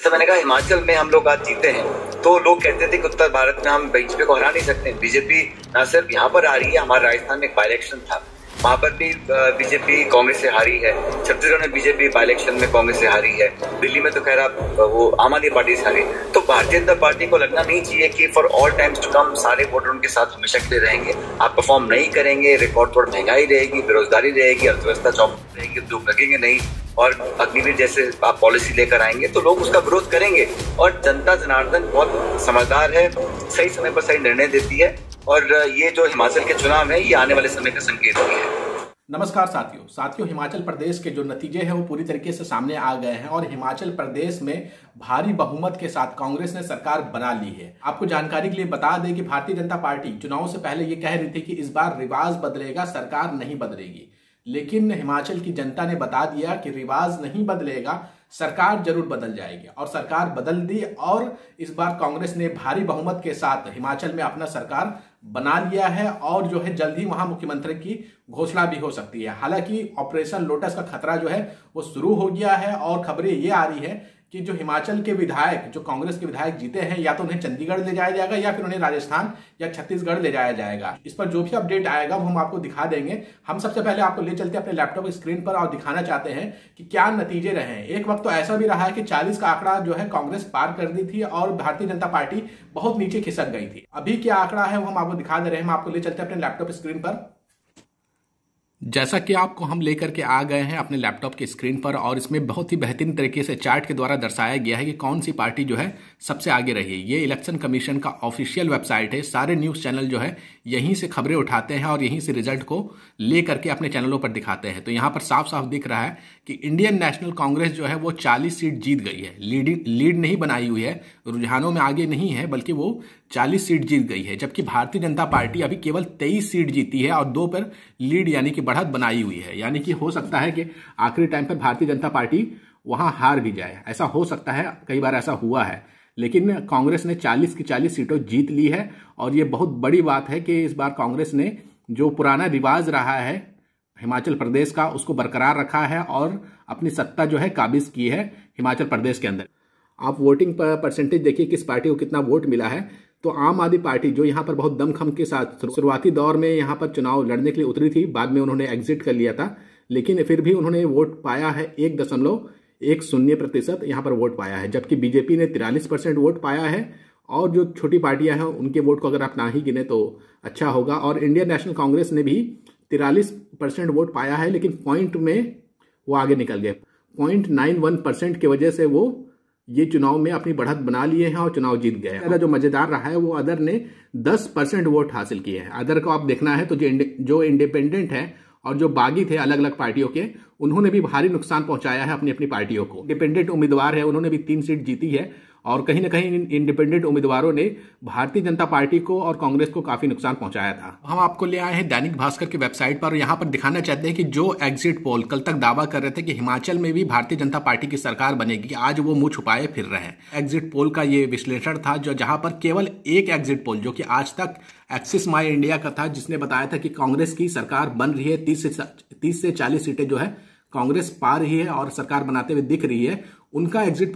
जैसे मैंने कहा, हिमाचल में हम लोग आज जीते हैं तो लोग कहते थे कि उत्तर भारत में हम बीजेपी को हरा नहीं सकते। बीजेपी न सिर्फ यहाँ पर आ रही है, हमारे राजस्थान में एक बाई इलेक्शन था, वहां पर भी बीजेपी कांग्रेस से हारी है। छत्तीसगढ़ में बीजेपी बाई इलेक्शन में कांग्रेस से हारी है। दिल्ली में तो खैर वो आम आदमी पार्टी से हारी। तो भारतीय जनता पार्टी को लगना नहीं चाहिए कि for all times to come सारे वोटर उनके साथ हमेशा के लिए रहेंगे। आप परफॉर्म नहीं करेंगे, रिकॉर्ड तोड़ महंगाई रहेगी, बेरोजगारी रहेगी, अर्थव्यवस्था चौपट रहेगी, उद्योग लगेंगे नहीं और अग्निवीर जैसे आप पॉलिसी लेकर आएंगे तो लोग उसका विरोध करेंगे। और जनता जनार्दन बहुत समझदार है, सही समय पर सही निर्णय देती है और ये जो हिमाचल के चुनाव है ये आने वाले समय का संकेत भी है। नमस्कार साथियों, हिमाचल प्रदेश के जो नतीजे हैं वो पूरी तरीके से सामने आ गए हैं और हिमाचल प्रदेश में भारी बहुमत के साथ कांग्रेस ने सरकार बना ली है। आपको जानकारी के लिए बता दें कि भारतीय जनता पार्टी चुनाव से पहले ये कह रही थी कि इस बार रिवाज बदलेगा, सरकार नहीं बदलेगी। लेकिन हिमाचल की जनता ने बता दिया कि रिवाज नहीं बदलेगा, सरकार जरूर बदल जाएगी और सरकार बदल दी। और इस बार कांग्रेस ने भारी बहुमत के साथ हिमाचल में अपना सरकार बना लिया है और जो है जल्द ही वहां मुख्यमंत्री की घोषणा भी हो सकती है। हालांकि ऑपरेशन लोटस का खतरा जो है वो शुरू हो गया है और खबरें ये आ रही है कि जो हिमाचल के विधायक, जो कांग्रेस के विधायक जीते हैं, या तो उन्हें चंडीगढ़ ले जाया जाएगा या फिर उन्हें राजस्थान या छत्तीसगढ़ ले जाया जाएगा। इस पर जो भी अपडेट आएगा वो हम आपको दिखा देंगे। हम सबसे पहले आपको ले चलते हैं अपने लैपटॉप स्क्रीन पर और दिखाना चाहते हैं कि क्या नतीजे रहे। एक वक्त तो ऐसा भी रहा है कि 40 का आंकड़ा जो है कांग्रेस पार कर दी थी और भारतीय जनता पार्टी बहुत नीचे खिसक गई थी। अभी क्या आंकड़ा है वो हम आपको दिखा दे रहे हैं। हम आपको ले चलते हैं अपने लैपटॉप स्क्रीन पर। जैसा कि आपको हम लेकर के आ गए हैं अपने लैपटॉप की स्क्रीन पर और इसमें बहुत ही बेहतरीन तरीके से चार्ट के द्वारा दर्शाया गया है कि कौन सी पार्टी जो है सबसे आगे रही है। ये इलेक्शन कमीशन का ऑफिशियल वेबसाइट है। सारे न्यूज़ चैनल जो है यहीं से खबरें उठाते हैं और यहीं से रिजल्ट को ले करके अपने चैनलों पर दिखाते हैं। तो यहाँ पर साफ साफ दिख रहा है कि इंडियन नेशनल कांग्रेस जो है वो 40 सीट जीत गई है। लीड नहीं बनाई हुई है, रुझानों में आगे नहीं है, बल्कि वो 40 सीट जीत गई है। जबकि भारतीय जनता पार्टी अभी केवल 23 सीट जीती है और 2 पर लीड यानी कि बढ़त बनाई हुई है। यानी कि हो सकता है कि आखिरी टाइम पर भारतीय जनता पार्टी वहां हार भी जाए, ऐसा हो सकता है। कई बार ऐसा हुआ है, लेकिन कांग्रेस ने 40 की 40 सीटों जीत ली है और ये बहुत बड़ी बात है कि इस बार कांग्रेस ने जो पुराना रिवाज रहा है हिमाचल प्रदेश का उसको बरकरार रखा है और अपनी सत्ता जो है काबिज की है हिमाचल प्रदेश के अंदर। आप वोटिंग परसेंटेज देखिए, किस पार्टी को कितना वोट मिला है। तो आम आदमी पार्टी जो यहाँ पर बहुत दमखम के साथ शुरुआती दौर में यहाँ पर चुनाव लड़ने के लिए उतरी थी, बाद में उन्होंने एग्जिट कर लिया था, लेकिन फिर भी उन्होंने वोट पाया है 1.10% यहाँ पर वोट पाया है। जबकि बीजेपी ने 43% वोट पाया है और जो छोटी पार्टियां हैं उनके वोट को अगर आप ना ही गिने तो अच्छा होगा। और इंडियन नेशनल कांग्रेस ने भी 43% वोट पाया है, लेकिन पॉइंट में वो आगे निकल गए। 0.91% की वजह से वो ये चुनाव में अपनी बढ़त बना लिए हैं और चुनाव जीत गए। जो मजेदार रहा है वो अदर ने 10% वोट हासिल किए हैं। अदर को आप देखना है तो जो इंडिपेंडेंट है और जो बागी थे अलग अलग पार्टियों के, उन्होंने भी भारी नुकसान पहुंचाया है अपनी अपनी पार्टियों को। इंडिपेंडेंट उम्मीदवार है, उन्होंने भी 3 सीट जीती है और कहीं ना कहीं इंडिपेंडेंट उम्मीदवारों ने भारतीय जनता पार्टी को और कांग्रेस को काफी नुकसान पहुंचाया था। हम आपको ले आए हैं दैनिक भास्कर की वेबसाइट पर। यहाँ पर दिखाना चाहते हैं कि जो एग्जिट पोल कल तक दावा कर रहे थे कि हिमाचल में भी भारतीय जनता पार्टी की सरकार बनेगी, आज वो मुंह छुपाए फिर रहे हैं। एग्जिट पोल का ये विश्लेषण था जहां पर केवल एक एग्जिट पोल जो कि आज तक एक्सिस माई इंडिया का था, जिसने बताया था कि कांग्रेस की सरकार बन रही है, 30 से 40 सीटें जो है कांग्रेस पा रही है और सरकार बनाते हुए दिख रही है। उनका एग्जिट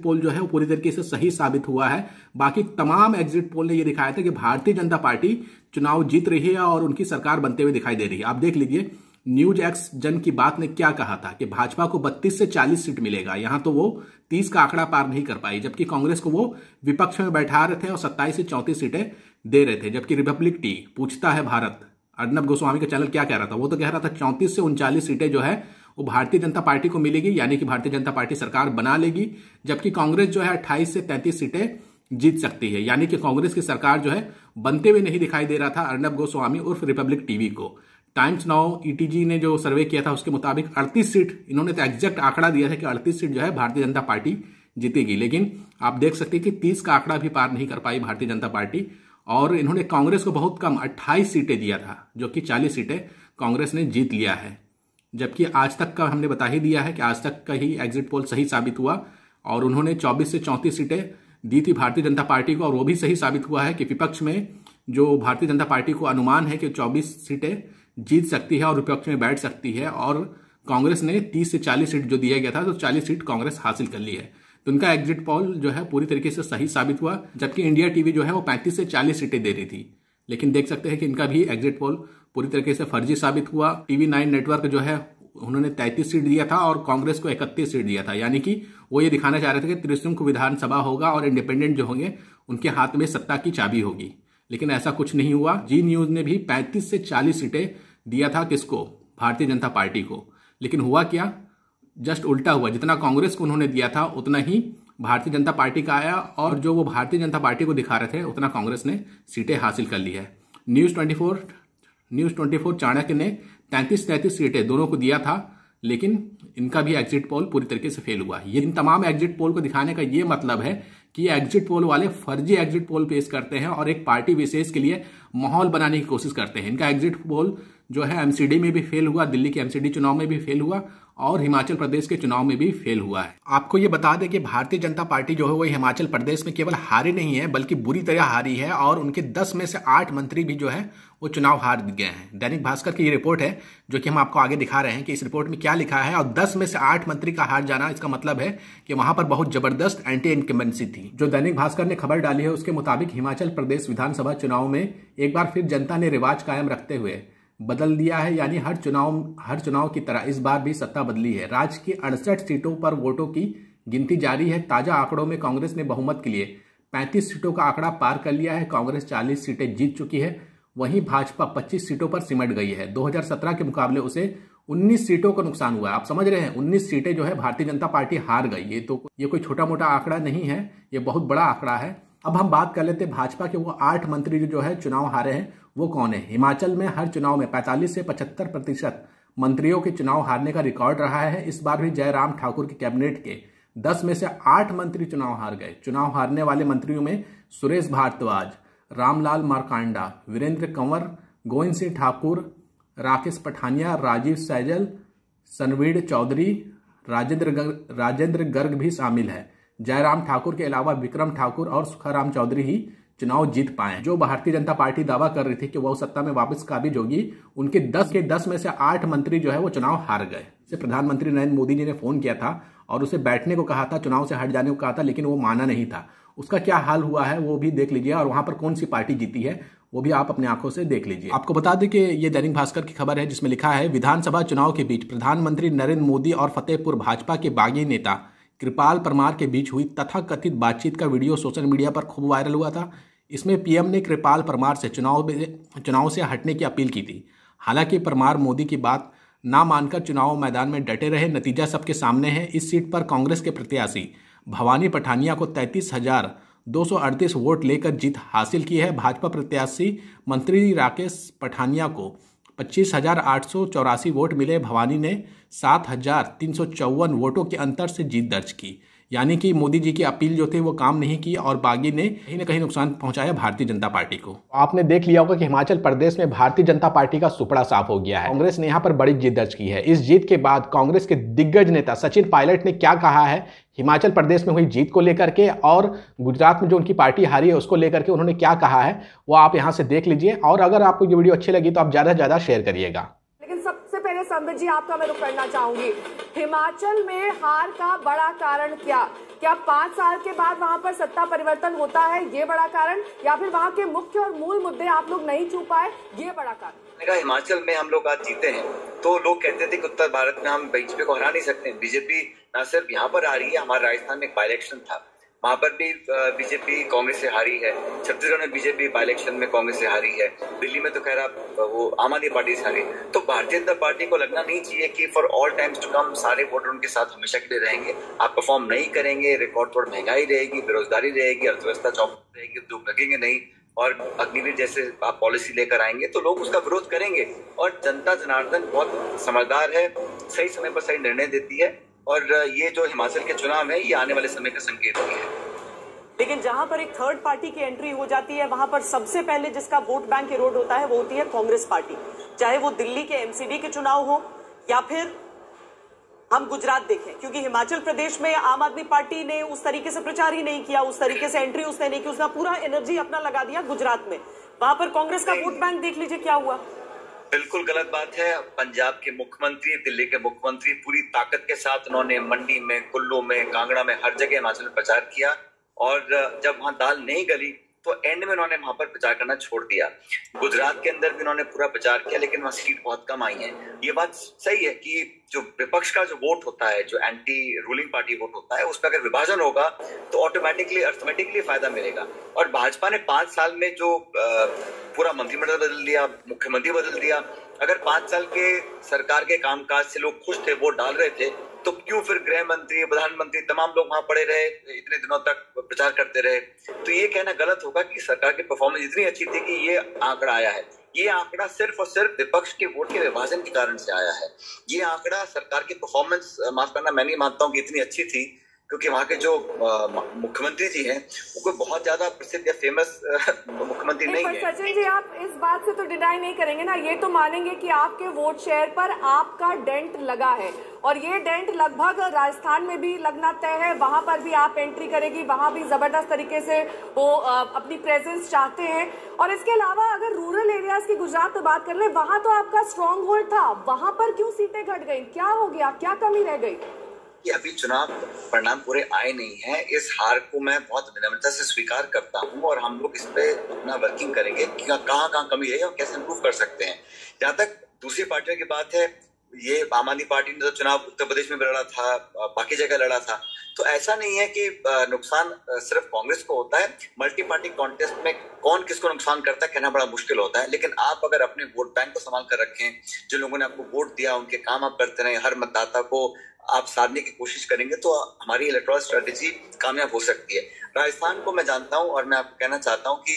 पोल जो है वो पूरी तरीके से सही साबित हुआ है। बाकी तमाम एग्जिट पोल ने ये दिखाया था कि भारतीय जनता पार्टी चुनाव जीत रही है और उनकी सरकार बनते हुए दिखाई दे रही है। आप देख लीजिए, न्यूज एक्स जन की बात ने क्या कहा था कि भाजपा को 32 से 40 सीट मिलेगा। यहां तो वो 30 का आंकड़ा पार नहीं कर पाई, जबकि कांग्रेस को वो विपक्ष में बैठा रहे थे और 27 से 34 सीटें दे रहे थे। जबकि रिपब्लिक टी पूछता है भारत, अर्नब गोस्वामी का चैनल क्या कह रहा था, वो तो कह रहा था 34 से 39 सीटें जो है वो भारतीय जनता पार्टी को मिलेगी, यानी कि भारतीय जनता पार्टी सरकार बना लेगी। जबकि कांग्रेस जो है 28 से 33 सीटें जीत सकती है, यानी कि कांग्रेस की सरकार जो है बनते हुए नहीं दिखाई दे रहा था अर्नब गोस्वामी उर्फ रिपब्लिक टीवी को। टाइम्स नाउ ईटीजी ने जो सर्वे किया था उसके मुताबिक 38 सीट, इन्होंने तो एग्जैक्ट आंकड़ा दिया था कि 38 सीट जो है भारतीय जनता पार्टी जीतेगी। लेकिन आप देख सकते हैं कि 30 का आंकड़ा भी पार नहीं कर पाई भारतीय जनता पार्टी और इन्होंने कांग्रेस को बहुत कम 28 सीटें दिया था, जो कि 40 सीटें कांग्रेस ने जीत लिया है। जबकि आज तक का हमने बता ही दिया है कि आज तक का ही एग्जिट पोल सही साबित हुआ और उन्होंने 24 से 34 सीटें दी थी भारतीय जनता पार्टी को और वो भी सही साबित हुआ है कि विपक्ष में जो भारतीय जनता पार्टी को अनुमान है कि 24 सीटें जीत सकती है और विपक्ष में बैठ सकती है और कांग्रेस ने 30 से 40 सीट जो दिया गया था तो 40 सीट कांग्रेस हासिल कर ली है। तो उनका एग्जिट पोल जो है पूरी तरीके से सही साबित हुआ, जबकि इंडिया टीवी जो है वो 35 से 40 सीटें दे रही थी। लेकिन देख सकते हैं कि इनका भी एग्जिट पोल पूरी तरीके से फर्जी साबित हुआ। TV9 नेटवर्क जो है उन्होंने 33 सीट दिया था और कांग्रेस को 31 सीट दिया था, यानी कि वो ये दिखाना चाह रहे थे कि त्रिशंकु विधानसभा होगा और इंडिपेंडेंट जो होंगे उनके हाथ में सत्ता की चाबी होगी। लेकिन ऐसा कुछ नहीं हुआ। जी न्यूज ने भी 35 से 40 सीटें दिया था किसको? भारतीय जनता पार्टी को। लेकिन हुआ क्या? जस्ट उल्टा हुआ। जितना कांग्रेस को उन्होंने दिया था उतना ही भारतीय जनता पार्टी का आया, और जो वो भारतीय जनता पार्टी को दिखा रहे थे उतना कांग्रेस ने सीटें हासिल कर ली है। न्यूज 24 चाणक्य ने 33 सीटें दोनों को दिया था, लेकिन इनका भी एग्जिट पोल पूरी तरीके से फेल हुआ। ये इन तमाम एग्जिट पोल को दिखाने का ये मतलब है कि ये एग्जिट पोल वाले फर्जी एग्जिट पोल पेश करते हैं और एक पार्टी विशेष के लिए माहौल बनाने की कोशिश करते हैं। इनका एग्जिट पोल जो है MCD में भी फेल हुआ, दिल्ली के MCD चुनाव में भी फेल हुआ और हिमाचल प्रदेश के चुनाव में भी फेल हुआ है। आपको ये बता दें कि भारतीय जनता पार्टी जो है वो हिमाचल प्रदेश में केवल हारी नहीं है बल्कि बुरी तरह हारी है, और उनके 10 में से 8 मंत्री भी जो है वो चुनाव हार गए हैं। दैनिक भास्कर की ये रिपोर्ट है जो कि हम आपको आगे दिखा रहे हैं कि इस रिपोर्ट में क्या लिखा है। और 10 में से 8 मंत्री का हार जाना, इसका मतलब है कि वहां पर बहुत जबरदस्त एंटी इनकम्बेंसी थी। जो दैनिक भास्कर ने खबर डाली है उसके मुताबिक हिमाचल प्रदेश विधानसभा चुनाव में एक बार फिर जनता ने रिवाज कायम रखते हुए बदल दिया है, यानी हर चुनाव की तरह इस बार भी सत्ता बदली है। राज्य की 68 सीटों पर वोटों की गिनती जारी है। ताजा आंकड़ों में कांग्रेस ने बहुमत के लिए 35 सीटों का आंकड़ा पार कर लिया है। कांग्रेस 40 सीटें जीत चुकी है, वहीं भाजपा 25 सीटों पर सिमट गई है। 2017 के मुकाबले उसे 19 सीटों का नुकसान हुआ है। आप समझ रहे हैं, 19 सीटें जो है भारतीय जनता पार्टी हार गई। ये कोई छोटा मोटा आंकड़ा नहीं है, ये बहुत बड़ा आंकड़ा है। अब हम बात कर लेते हैं भाजपा के वो 8 मंत्री जो है चुनाव हारे हैं वो कौन है। हिमाचल में हर चुनाव में 45 से 75% मंत्रियों के चुनाव हारने का रिकॉर्ड रहा है। इस बार भी जयराम ठाकुर की कैबिनेट के 10 में से 8 मंत्री चुनाव हार गए। चुनाव हारने वाले मंत्रियों में सुरेश भारद्वाज, रामलाल मारकांडा, वीरेंद्र कंवर, गोविंद सिंह ठाकुर, राकेश पठानिया, राजीव सैजल, सनवीर चौधरी, राजेंद्र गर्ग भी शामिल है। जयराम ठाकुर के अलावा विक्रम ठाकुर और सुखाराम चौधरी ही चुनाव जीत पाए। जो भारतीय जनता पार्टी दावा कर रही थी कि वह सत्ता में वापस काबिज होगी, उनके 10 में से 8 मंत्री जो है वो चुनाव हार गए। प्रधानमंत्री नरेंद्र मोदी जी ने फोन किया था और उसे बैठने को कहा था, चुनाव से हट जाने को कहा था, लेकिन वो माना नहीं था। उसका क्या हाल हुआ है वो भी देख लीजिए, और वहां पर कौन सी पार्टी जीती है वो भी आप अपने आंखों से देख लीजिए। आपको बता दें कि ये दैनिक भास्कर की खबर है जिसमें लिखा है, विधानसभा चुनाव के बीच प्रधानमंत्री नरेंद्र मोदी और फतेहपुर भाजपा के बागी नेता कृपाल परमार के बीच हुई तथाकथित बातचीत का वीडियो सोशल मीडिया पर खूब वायरल हुआ था। इसमें पीएम ने कृपाल परमार से चुनाव से हटने की अपील की थी। हालांकि परमार मोदी की बात ना मानकर चुनाव मैदान में डटे रहे। नतीजा सबके सामने है। इस सीट पर कांग्रेस के प्रत्याशी भवानी पठानिया को 33,238 वोट लेकर जीत हासिल की है। भाजपा प्रत्याशी मंत्री राकेश पठानिया को 25,884 वोट मिले। भवानी ने 7,354 वोटों के अंतर से जीत दर्ज की। यानी कि मोदी जी की अपील जो थी वो काम नहीं की और बागी ने कहीं ना कहीं नुकसान पहुंचाया भारतीय जनता पार्टी को। आपने देख लिया होगा कि हिमाचल प्रदेश में भारतीय जनता पार्टी का सुपड़ा साफ हो गया है। कांग्रेस ने यहां पर बड़ी जीत दर्ज की है। इस जीत के बाद कांग्रेस के दिग्गज नेता सचिन पायलट ने क्या कहा है हिमाचल प्रदेश में हुई जीत को लेकर के, और गुजरात में जो उनकी पार्टी हारी है उसको लेकर के उन्होंने क्या कहा है वो आप यहां से देख लीजिए। और अगर आपको ये वीडियो अच्छी लगी तो आप ज्यादा से ज्यादा शेयर करिएगा। सबसे पहले संबित जी आपका मैं रुख करना चाहूंगी, हिमाचल में हार का बड़ा कारण क्या 5 साल के बाद वहां पर सत्ता परिवर्तन होता है ये बड़ा कारण, या फिर वहां के मुख्य और मूल मुद्दे आप लोग नहीं छू पाए ये बड़ा कारण? हिमाचल में हम लोग आज जीते हैं तो लोग कहते थे कि उत्तर भारत में हम बीजेपी को हरा नहीं सकते। बीजेपी ना सिर्फ यहाँ पर आ रही है, हमारे राजस्थान में एक बाई इलेक्शन था, वहां पर भी बीजेपी कांग्रेस से हारी है। छत्तीसगढ़ में बीजेपी बाई इलेक्शन में कांग्रेस से हारी है। दिल्ली में तो खैर वो आम आदमी पार्टी से हारी। तो भारतीय जनता पार्टी को लगना नहीं चाहिए कि for all times to come सारे वोटर उनके साथ हमेशा के लिए रहेंगे। आप परफॉर्म नहीं करेंगे, रिकॉर्ड तोड़ महंगाई रहेगी, बेरोजगारी रहेगी, अर्थव्यवस्था चौपट रहेगी, उद्योग लगेंगे नहीं, और अग्निवीर जैसे आप पॉलिसी लेकर आएंगे तो लोग उसका विरोध करेंगे। और जनता जनार्दन बहुत समझदार है, सही समय पर सही निर्णय देती है, और ये जो हिमाचल के चुनाव है ये आने वाले समय का संकेत भी है। लेकिन जहां पर एक थर्ड पार्टी की एंट्री हो जाती है वहां पर सबसे पहले जिसका वोट बैंक इरोड होता है वो होती है कांग्रेस पार्टी। चाहे वो दिल्ली के MCD के चुनाव हो या फिर हम गुजरात देखें, क्योंकि हिमाचल प्रदेश में आम आदमी पार्टी ने उस तरीके से प्रचार ही नहीं किया, उस तरीके से एंट्री उसने नहीं की, उसने पूरा एनर्जी अपना लगा दिया गुजरात में। वहां पर कांग्रेस का वोट बैंक देख लीजिए क्या हुआ। बिल्कुल गलत बात है। पंजाब के मुख्यमंत्री, दिल्ली के मुख्यमंत्री पूरी ताकत के साथ उन्होंने मंडी में, कुल्लू में, कांगड़ा में, हर जगह हिमाचल में प्रचार किया और जब वहां दाल नहीं गली तो एंड में उन्होंने वहां पर प्रचार करना छोड़ दिया। गुजरात के अंदर भी उन्होंने पूरा प्रचार किया लेकिन वहां सीट बहुत कम आई है। ये बात सही है कि जो विपक्ष का जो वोट होता है, जो एंटी रूलिंग पार्टी वोट होता है, उसमें अगर विभाजन होगा तो ऑटोमेटिकली अर्थमेटिकली फायदा मिलेगा। और भाजपा ने 5 साल में जो पूरा मंत्रिमंडल बदल दिया, मुख्यमंत्री बदल दिया, अगर 5 साल के सरकार के कामकाज से लोग खुश थे, वोट डाल रहे थे, तो क्यों फिर गृह मंत्री, प्रधानमंत्री तमाम लोग वहां पड़े रहे, इतने दिनों तक प्रचार करते रहे? तो ये कहना गलत होगा कि सरकार की परफॉर्मेंस इतनी अच्छी थी कि ये आंकड़ा आया है। ये आंकड़ा सिर्फ और सिर्फ विपक्ष के वोट के विभाजन के कारण से आया है। ये आंकड़ा सरकार की परफॉर्मेंस, माफ करना, मैं नहीं मानता हूँ कि इतनी अच्छी थी, क्योंकि वहां के जो मुख्यमंत्री जी हैं वो कोई बहुत ज्यादा प्रसिद्ध या फेमस मुख्यमंत्री नहीं है। सचिन जी, आप इस बात से तो डिनाई नहीं करेंगे ना, ये तो मानेंगे कि आपके वोट शेयर पर आपका डेंट लगा है और ये डेंट लगभग राजस्थान में भी लगना तय है। वहां पर भी आप एंट्री करेगी, वहां भी जबरदस्त तरीके से वो अपनी प्रेजेंस चाहते हैं। और इसके अलावा अगर रूरल एरियाज की गुजरात में बात कर ले, वहां तो आपका स्ट्रॉन्ग होल्ड था, वहां पर क्यों सीटें घट गई? क्या हो गया, क्या कमी रह गई? कि अभी चुनाव परिणाम पूरे आए नहीं है। इस हार को मैं बहुत विनम्रता से स्वीकार करता हूं और हम लोग इस पे अपना वर्किंग करेंगे कि कहाँ कमी है और कैसे इंप्रूव कर सकते हैं। जहां तक दूसरी पार्टियों की बात है, ये आम आदमी पार्टी ने तो चुनाव उत्तर प्रदेश में भी लड़ा था, बाकी जगह लड़ा था, तो ऐसा नहीं है कि नुकसान सिर्फ कांग्रेस को होता है। मल्टी पार्टी कॉन्टेस्ट में कौन किसको नुकसान करता है कहना बड़ा मुश्किल होता है, लेकिन आप अगर अपने वोट बैंक को संभाल कर रखें, जो लोगों ने आपको वोट दिया उनके काम आप करते रहे, हर मतदाता को आप साधने की कोशिश करेंगे तो हमारी इलेक्टोरल स्ट्रेटेजी कामयाब हो सकती है। राजस्थान को मैं जानता हूं और मैं आपको कहना चाहता हूं कि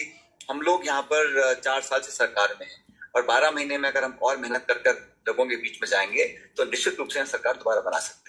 हम लोग यहाँ पर 4 साल से सरकार में हैं और 12 महीने में अगर हम और मेहनत कर लोगों के बीच में जाएंगे तो निश्चित रूप से सरकार दोबारा बना सकते हैं।